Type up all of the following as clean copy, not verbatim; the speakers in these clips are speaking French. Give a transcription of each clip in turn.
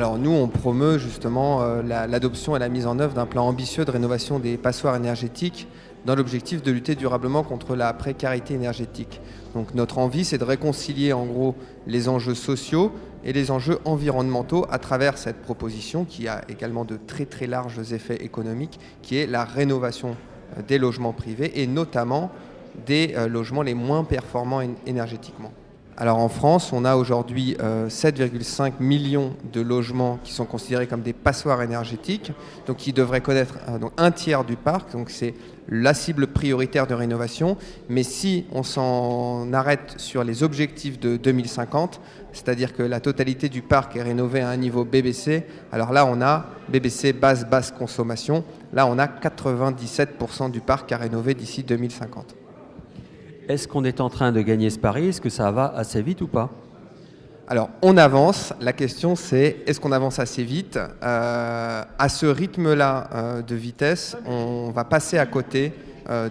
Alors nous, on promeut justement l'adoption et la mise en œuvre d'un plan ambitieux de rénovation des passoires énergétiques dans l'objectif de lutter durablement contre la précarité énergétique. Donc notre envie, c'est de réconcilier en gros les enjeux sociaux et les enjeux environnementaux à travers cette proposition qui a également de très très larges effets économiques, qui est la rénovation des logements privés et notamment des logements les moins performants énergétiquement. Alors en France, on a aujourd'hui 7,5 millions de logements qui sont considérés comme des passoires énergétiques, donc qui devraient connaître donc un tiers du parc, donc c'est la cible prioritaire de rénovation. Mais si on s'en arrête sur les objectifs de 2050, c'est-à-dire que la totalité du parc est rénovée à un niveau BBC, alors là on a BBC basse consommation, là on a 97% du parc à rénover d'ici 2050. Est-ce qu'on est en train de gagner ce pari? Est-ce que ça va assez vite ou pas? Alors, on avance. La question, c'est est-ce qu'on avance assez vite? À ce rythme-là de vitesse, on va passer à côté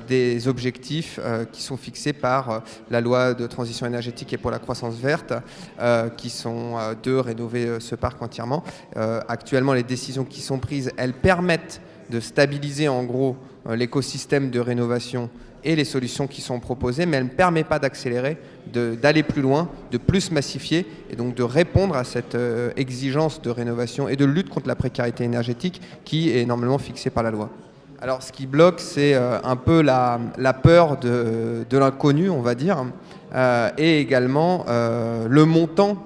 des objectifs qui sont fixés par la loi de transition énergétique et pour la croissance verte, qui sont de rénover ce parc entièrement. Actuellement, les décisions qui sont prises, elles permettent de stabiliser en gros l'écosystème de rénovation et les solutions qui sont proposées, mais elle ne permet pas d'accélérer, d'aller plus loin, de plus massifier et donc de répondre à cette exigence de rénovation et de lutte contre la précarité énergétique qui est normalement fixée par la loi. Alors ce qui bloque, c'est un peu la peur de l'inconnu, on va dire, et également le montant,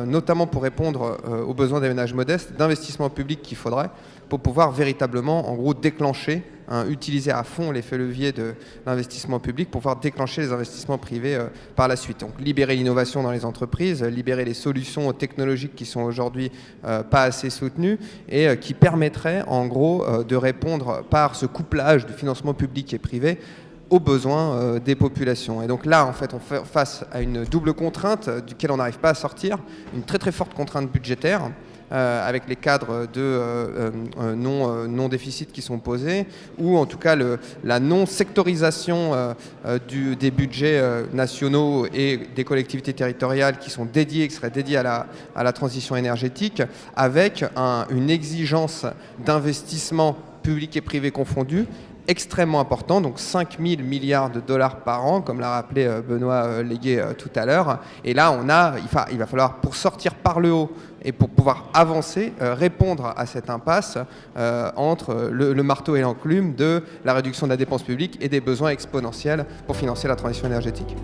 notamment pour répondre aux besoins des ménages modestes, d'investissement public qu'il faudrait pour pouvoir véritablement, en gros, déclencher, utiliser à fond l'effet levier de l'investissement public pour pouvoir déclencher les investissements privés par la suite. Donc libérer l'innovation dans les entreprises, libérer les solutions technologiques qui sont aujourd'hui pas assez soutenues et qui permettraient, en gros, de répondre par ce couplage du financement public et privé aux besoins des populations. Et donc là, en fait, on fait face à une double contrainte duquel on n'arrive pas à sortir, une très très forte contrainte budgétaire, avec les cadres de non-déficit qui sont posés, ou en tout cas la non-sectorisation des budgets nationaux et des collectivités territoriales qui sont dédiés, qui seraient dédiés à la transition énergétique, avec une exigence d'investissement public et privé confondus, extrêmement important, donc 5 000 milliards de dollars par an, comme l'a rappelé Benoît Légué tout à l'heure. Et là, il va falloir, pour sortir par le haut et pour pouvoir avancer, répondre à cette impasse entre le marteau et l'enclume de la réduction de la dépense publique et des besoins exponentiels pour financer la transition énergétique.